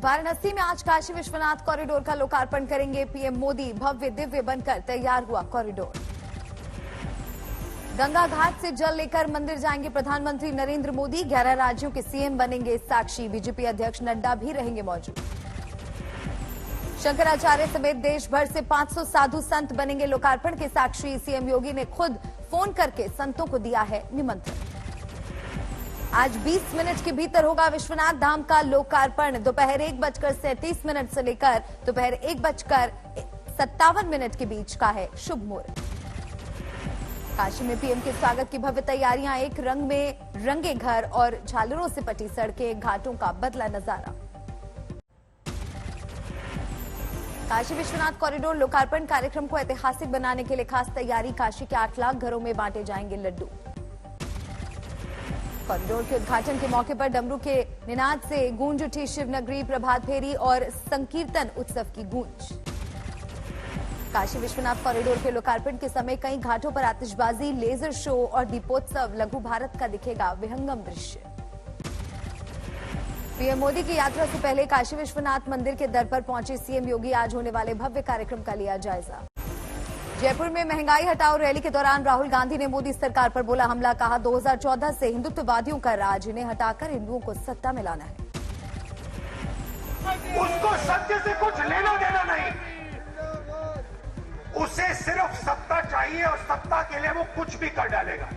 वाराणसी में आज काशी विश्वनाथ कॉरिडोर का लोकार्पण करेंगे पीएम मोदी। भव्य दिव्य बनकर तैयार हुआ कॉरिडोर। गंगा घाट से जल लेकर मंदिर जाएंगे प्रधानमंत्री नरेंद्र मोदी। 11 राज्यों के सीएम बनेंगे साक्षी। बीजेपी अध्यक्ष नड्डा भी रहेंगे मौजूद। शंकराचार्य समेत देश भर से 500 साधु संत बनेंगे लोकार्पण के साक्षी। सीएम योगी ने खुद फोन करके संतों को दिया है निमंत्रण। आज 20 मिनट के भीतर होगा विश्वनाथ धाम का लोकार्पण। दोपहर 1:37 से लेकर दोपहर 1:57 के बीच का है शुभ मुहूर्त। काशी में पीएम के स्वागत की भव्य तैयारियां। एक रंग में रंगे घर और झालरों से पटी सड़कें, घाटों का बदला नजारा। काशी विश्वनाथ कॉरिडोर लोकार्पण कार्यक्रम को ऐतिहासिक बनाने के लिए खास तैयारी। काशी के 8 लाख घरों में बांटे जाएंगे लड्डू। कॉरिडोर के उद्घाटन के मौके पर डमरू के निनाद से गूंज उठी शिवनगरी। प्रभात फेरी और संकीर्तन उत्सव की गूंज। काशी विश्वनाथ कॉरिडोर के लोकार्पण के समय कई घाटों पर आतिशबाजी, लेजर शो और दीपोत्सव। लघु भारत का दिखेगा विहंगम दृश्य। पीएम मोदी की यात्रा से पहले काशी विश्वनाथ मंदिर के दर पर पहुंचे सीएम योगी। आज होने वाले भव्य कार्यक्रम का लिया जायजा। जयपुर में महंगाई हटाओ रैली के दौरान राहुल गांधी ने मोदी सरकार पर बोला हमला। कहा 2014 से हिंदुत्ववादियों का राज, इन्हें हटाकर हिंदुओं को सत्ता में लाना है। उसको सत्य से कुछ लेना देना नहीं, उसे सिर्फ सत्ता चाहिए और सत्ता के लिए वो कुछ भी कर डालेगा।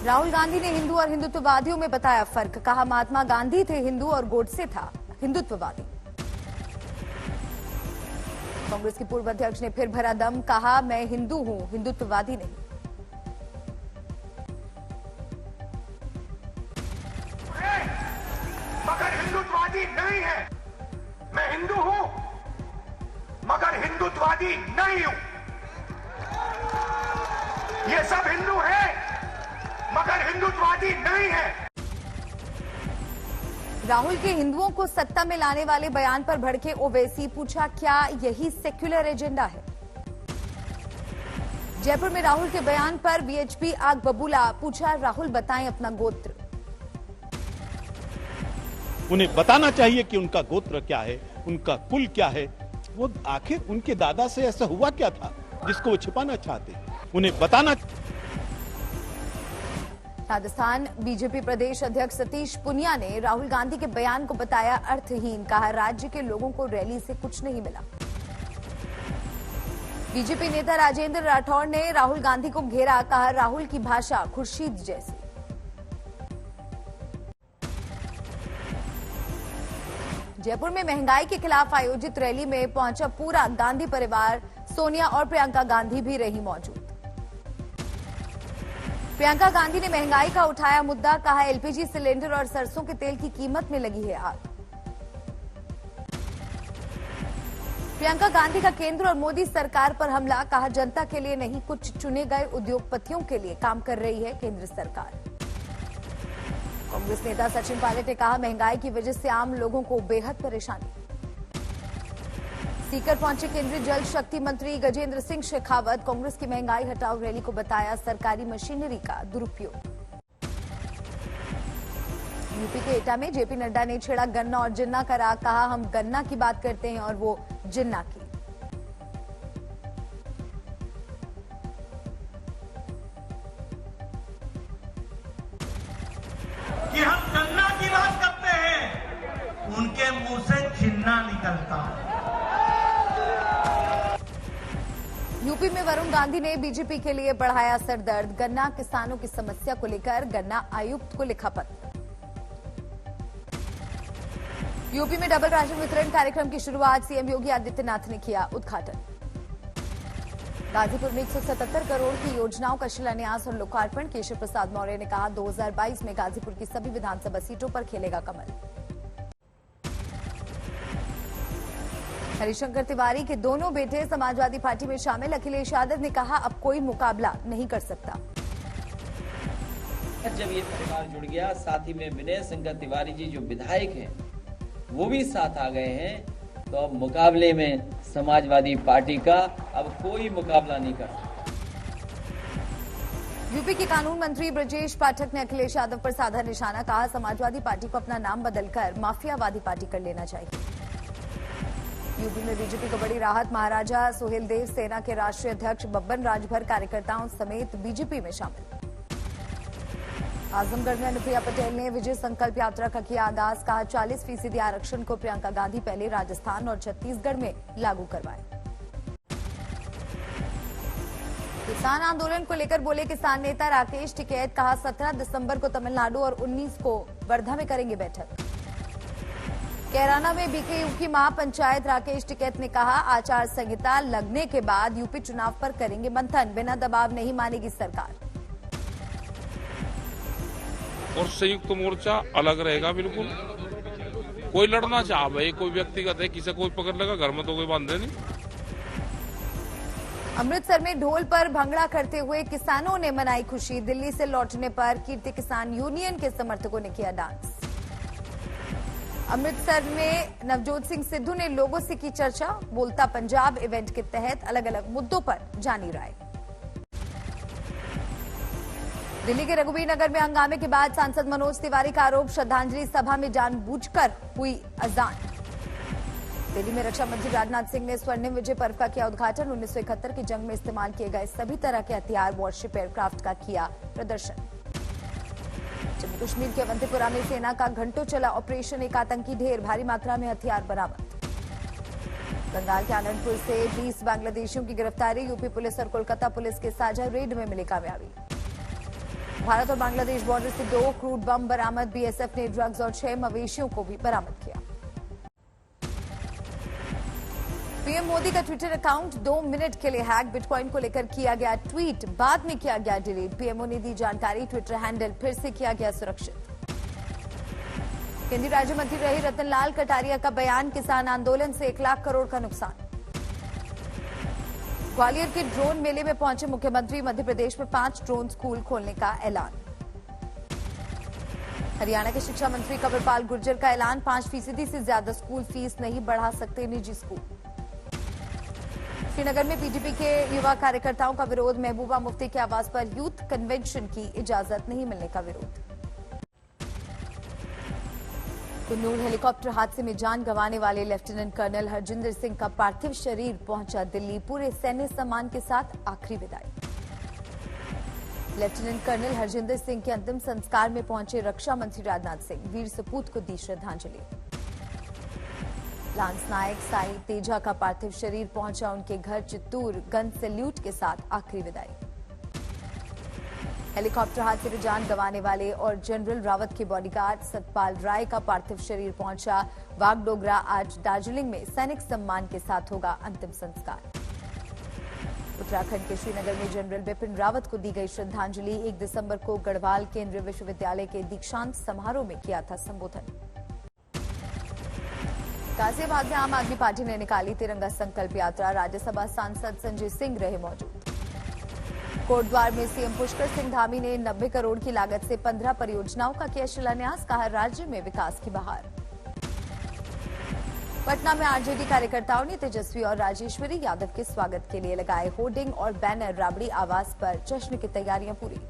राहुल गांधी ने हिंदू और हिंदुत्ववादियों में बताया फर्क। कहा महात्मा गांधी थे हिंदू और गोडसे था हिंदुत्ववादी। कांग्रेस के पूर्व अध्यक्ष ने फिर भरा दम। कहा मैं हिंदू हूं, हिंदुत्ववादी नहीं। मगर हिंदुत्ववादी नहीं है। मैं हिंदू हूं मगर हिंदुत्ववादी नहीं हूं। ये सब हिंदू हैं मगर हिंदुत्ववादी नहीं है। राहुल के हिंदुओं को सत्ता में लाने वाले बयान पर भड़के ओवैसी। पूछा क्या यही सेक्युलर एजेंडा है? जयपुर में राहुल के बयान पर वीएचपी आग बबूला। पूछा राहुल बताएं अपना गोत्र। उन्हें बताना चाहिए कि उनका गोत्र क्या है, उनका कुल क्या है। वो आखिर उनके दादा से ऐसा हुआ क्या था जिसको वो छिपाना चाहते हैं? उन्हें बताना। राजस्थान बीजेपी प्रदेश अध्यक्ष सतीश पुनिया ने राहुल गांधी के बयान को बताया अर्थहीन। कहा राज्य के लोगों को रैली से कुछ नहीं मिला। बीजेपी नेता राजेंद्र राठौड़ ने राहुल गांधी को घेरा। कहा राहुल की भाषा खुर्शीद जैसी। जयपुर में महंगाई के खिलाफ आयोजित रैली में पहुंचा पूरा गांधी परिवार। सोनिया और प्रियंका गांधी भी रही मौजूद। प्रियंका गांधी ने महंगाई का उठाया मुद्दा। कहा एलपीजी सिलेंडर और सरसों के तेल की कीमत में लगी है आग। प्रियंका गांधी का केंद्र और मोदी सरकार पर हमला। कहा जनता के लिए नहीं, कुछ चुने गए उद्योगपतियों के लिए काम कर रही है केंद्र सरकार। कांग्रेस नेता सचिन पायलट ने कहा महंगाई की वजह से आम लोगों को बेहद परेशानी। सीकर पहुंचे केंद्रीय जल शक्ति मंत्री गजेंद्र सिंह शेखावत। कांग्रेस की महंगाई हटाओ रैली को बताया सरकारी मशीनरी का दुरुपयोग। यूपी के एटा में जेपी नड्डा ने छेड़ा गन्ना और जिन्ना का राग। कहा हम गन्ना की बात करते हैं और वो जिन्ना की। कि हम गन्ना की बात करते हैं, उनके मुंह से जिन्ना निकलता है। यूपी में वरुण गांधी ने बीजेपी के लिए बढ़ाया सरदर्द। गन्ना किसानों की समस्या को लेकर गन्ना आयुक्त को लिखा पत्र। यूपी में डबल राशन वितरण कार्यक्रम की शुरुआत सीएम योगी आदित्यनाथ ने किया उद्घाटन। गाजीपुर में 177 करोड़ की योजनाओं का शिलान्यास और लोकार्पण। केशव प्रसाद मौर्य ने कहा 2022 में गाजीपुर की सभी विधानसभा सीटों पर खेलेगा कमल। हरिशंकर तिवारी के दोनों बेटे समाजवादी पार्टी में शामिल। अखिलेश यादव ने कहा अब कोई मुकाबला नहीं कर सकता। जब ये परिवार जुड़ गया, साथ ही में विनय शंकर तिवारी जी जो विधायक हैं वो भी साथ आ गए हैं, तो अब मुकाबले में समाजवादी पार्टी का अब कोई मुकाबला नहीं कर सकता। यूपी के कानून मंत्री ब्रजेश पाठक ने अखिलेश यादव पर साधा निशाना। कहा, समाजवादी पार्टी को अपना नाम बदलकर माफियावादी पार्टी कर लेना चाहिए। यूपी में बीजेपी को बड़ी राहत। महाराजा सुहेलदेव सेना के राष्ट्रीय अध्यक्ष बब्बन राजभर कार्यकर्ताओं समेत बीजेपी में शामिल। आजमगढ़ में अनुप्रिया पटेल ने विजय संकल्प यात्रा का किया आगाज। कहा, 40% आरक्षण को प्रियंका गांधी पहले राजस्थान और छत्तीसगढ़ में लागू करवाए। किसान आंदोलन को लेकर बोले किसान नेता राकेश टिकैत। कहा, 17 दिसंबर को तमिलनाडु और 19 को वर्धा में करेंगे बैठक। कैराना में बीकेयू की महापंचायत। राकेश टिकैत ने कहा, आचार संहिता लगने के बाद यूपी चुनाव पर करेंगे मंथन। बिना दबाव नहीं मानेगी सरकार। और संयुक्त मोर्चा अलग रहेगा बिल्कुल। कोई लड़ना चाह भाई, कोई व्यक्तिगत है, किसी कोई पकड़ लेगा, घर में तो कोई बांधे नहीं। अमृतसर में ढोल पर भंगड़ा करते हुए किसानों ने मनाई खुशी। दिल्ली से लौटने पर कीर्ति किसान यूनियन के समर्थकों ने किया डांस। अमृतसर में नवजोत सिंह सिद्धू ने लोगों से की चर्चा। बोलता पंजाब इवेंट के तहत अलग अलग मुद्दों पर जानी राय। दिल्ली के रघुवीर नगर में हंगामे के बाद सांसद मनोज तिवारी का आरोप, श्रद्धांजलि सभा में जानबूझकर हुई अजान। दिल्ली में रक्षा मंत्री राजनाथ सिंह ने स्वर्णिम विजय पर्व का किया उद्घाटन। 1971 की जंग में इस्तेमाल किए गए सभी तरह के हथियार, वॉरशिप, एयरक्राफ्ट का किया प्रदर्शन। जम्मू कश्मीर के अवंतीपुरा में सेना का घंटों चला ऑपरेशन। एक आतंकी ढेर, भारी मात्रा में हथियार बरामद। बंगाल के आनंदपुर से 20 बांग्लादेशियों की गिरफ्तारी। यूपी पुलिस और कोलकाता पुलिस के साझा रेड में मिली कामयाबी। भारत और बांग्लादेश बॉर्डर से 2 क्रूड बम बरामद। बीएसएफ ने ड्रग्स और 6 मवेशियों को भी बरामद किया। पीएम मोदी का ट्विटर अकाउंट 2 मिनट के लिए हैक। बिटकॉइन को लेकर किया गया ट्वीट, बाद में किया गया डिलीट। पीएमओ ने दी जानकारी, ट्विटर हैंडल फिर से किया गया सुरक्षित। केंद्रीय राज्य मंत्री रहे रतनलाल कटारिया का बयान, किसान आंदोलन से 1 लाख करोड़ का नुकसान। ग्वालियर के ड्रोन मेले में पहुंचे मुख्यमंत्री। मध्य प्रदेश में 5 ड्रोन स्कूल खोलने का ऐलान। हरियाणा के शिक्षा मंत्री कंवरपाल गुर्जर का ऐलान, 5% से ज्यादा स्कूल फीस नहीं बढ़ा सकते निजी स्कूल। श्रीनगर में पीटीपी के युवा कार्यकर्ताओं का विरोध। महबूबा मुफ्ती के आवास पर यूथ कन्वेंशन की इजाजत नहीं मिलने का विरोध। कुन्नूर हेलीकॉप्टर हादसे में जान गंवाने वाले लेफ्टिनेंट कर्नल हरजिंदर सिंह का पार्थिव शरीर पहुंचा दिल्ली। पूरे सैन्य सम्मान के साथ आखिरी विदाई। लेफ्टिनेंट कर्नल हरजिंदर सिंह के अंतिम संस्कार में पहुंचे रक्षा मंत्री राजनाथ सिंह। वीर सपूत को दी श्रद्धांजलि। लांस नायक साई तेजा का पार्थिव शरीर पहुंचा उनके घर चित्तूर। गन सैल्यूट के साथ आखिरी विदाई। हेलीकॉप्टर हादसे में जान गंवाने वाले और जनरल रावत के बॉडीगार्ड सतपाल राय का पार्थिव शरीर पहुंचा वागडोगरा। आज दार्जिलिंग में सैनिक सम्मान के साथ होगा अंतिम संस्कार। उत्तराखंड के श्रीनगर में जनरल बिपिन रावत को दी गई श्रद्धांजलि। 1 दिसंबर को गढ़वाल केंद्रीय विश्वविद्यालय के दीक्षांत समारोह में किया था संबोधन। गाजियाबाद में आम आदमी पार्टी ने निकाली तिरंगा संकल्प यात्रा। राज्यसभा सांसद संजय सिंह रहे मौजूद। कोटद्वार में सीएम पुष्कर सिंह धामी ने 90 करोड़ की लागत से 15 परियोजनाओं का किया शिलान्यास। कहा, राज्य में विकास की बहार। पटना में आरजेडी कार्यकर्ताओं ने तेजस्वी और राजेश्वरी यादव के स्वागत के लिए लगाए होर्डिंग और बैनर। राबड़ी आवास पर जश्न की तैयारियां पूरी।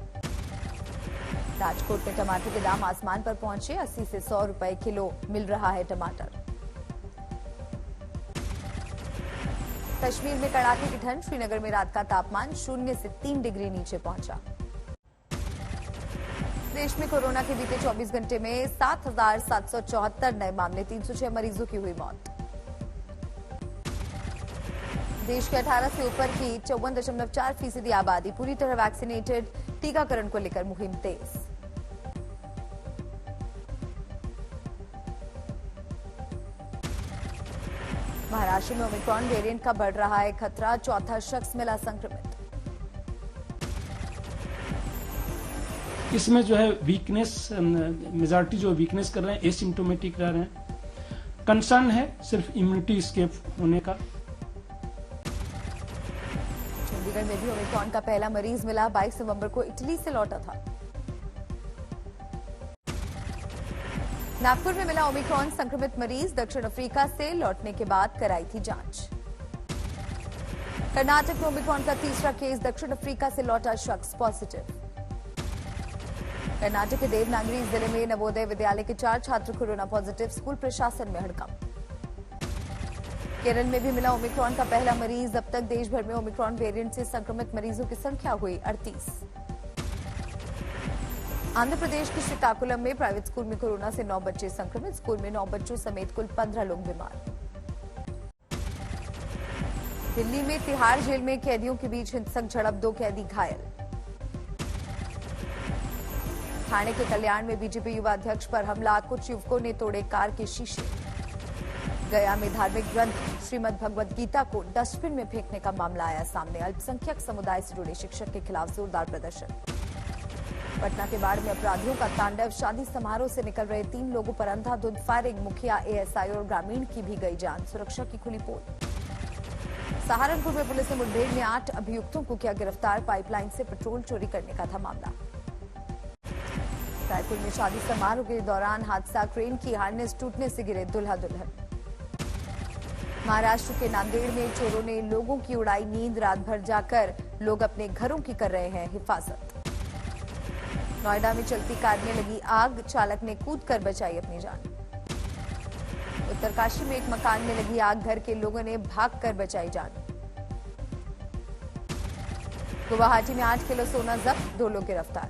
राजकोट में टमाटर के दाम आसमान पर पहुंचे। 80 से 100 रुपए किलो मिल रहा है टमाटर। कश्मीर में कड़ाके की ठंड। श्रीनगर में रात का तापमान 0 से 3 डिग्री नीचे पहुंचा। देश में कोरोना के बीते 24 घंटे में 7,774 नए मामले। 306 मरीजों की हुई मौत। देश के 18 से ऊपर की 54.4% आबादी पूरी तरह वैक्सीनेटेड। टीकाकरण को लेकर मुहिम तेज। महाराष्ट्र में ओमिक्रॉन वेरिएंट का बढ़ रहा है खतरा। 4था शख्स मिला संक्रमित। इसमें जो है वीकनेस, मेजॉरिटी जो वीकनेस कर रहे हैं, एसिम्प्टोमेटिक रह रहे हैं। कंसर्न है सिर्फ इम्यूनिटी स्केप होने का। चंडीगढ़ में भी ओमिक्रॉन का पहला मरीज मिला। 22 नवंबर को इटली से लौटा था। नागपुर में मिला ओमिक्रॉन संक्रमित मरीज। दक्षिण अफ्रीका से लौटने के बाद कराई थी जांच। कर्नाटक में ओमिक्रॉन का तीसरा केस। दक्षिण अफ्रीका से लौटा शख्स पॉजिटिव। कर्नाटक के देवनागरी जिले में नवोदय विद्यालय के 4 छात्र कोरोना पॉजिटिव, स्कूल प्रशासन में हड़कंप। केरल में भी मिला ओमिक्रॉन का पहला मरीज, अब तक देश भर में ओमिक्रॉन वेरिएंट से संक्रमित मरीजों की संख्या हुई 38। आंध्र प्रदेश के श्रीकाकुलम में प्राइवेट स्कूल में कोरोना से 9 बच्चे संक्रमित, स्कूल में 9 बच्चों समेत कुल 15 लोग बीमार। दिल्ली में तिहाड़ जेल में कैदियों के बीच हिंसक झड़प, 2 कैदी घायल। ठाणे के कल्याण में बीजेपी युवा अध्यक्ष पर हमला, कुछ युवकों ने तोड़े कार के शीशे। गया में धार्मिक ग्रंथ श्रीमद् भगवद गीता को डस्टबिन में फेंकने का मामला आया सामने, अल्पसंख्यक समुदाय से जुड़े शिक्षक के खिलाफ जोरदार प्रदर्शन। पटना के बाढ़ में अपराधियों का तांडव, शादी समारोह से निकल रहे 3 लोगों पर अंधाधुंध फायरिंग, मुखिया, एएसआई और ग्रामीण की भी गई जान, सुरक्षा की खुली पोल। सहारनपुर में पुलिस ने मुठभेड़ में 8 अभियुक्तों को किया गिरफ्तार, पाइपलाइन से पेट्रोल चोरी करने का था मामला। रायपुर में शादी समारोह के दौरान हादसा, क्रेन की हार्नेस टूटने से गिरे दूल्हा दुल्हन। महाराष्ट्र के नांदेड़ में चोरों ने लोगों की उड़ाई नींद, रात भर जाकर लोग अपने घरों की कर रहे हैं हिफाजत। नोएडा में चलती कार में लगी आग, चालक ने कूदकर बचाई अपनी जान। उत्तरकाशी में एक मकान में लगी आग, घर के लोगों ने भागकर बचाई जान। गुवाहाटी में 8 किलो सोना जब्त, 2 लोग गिरफ्तार।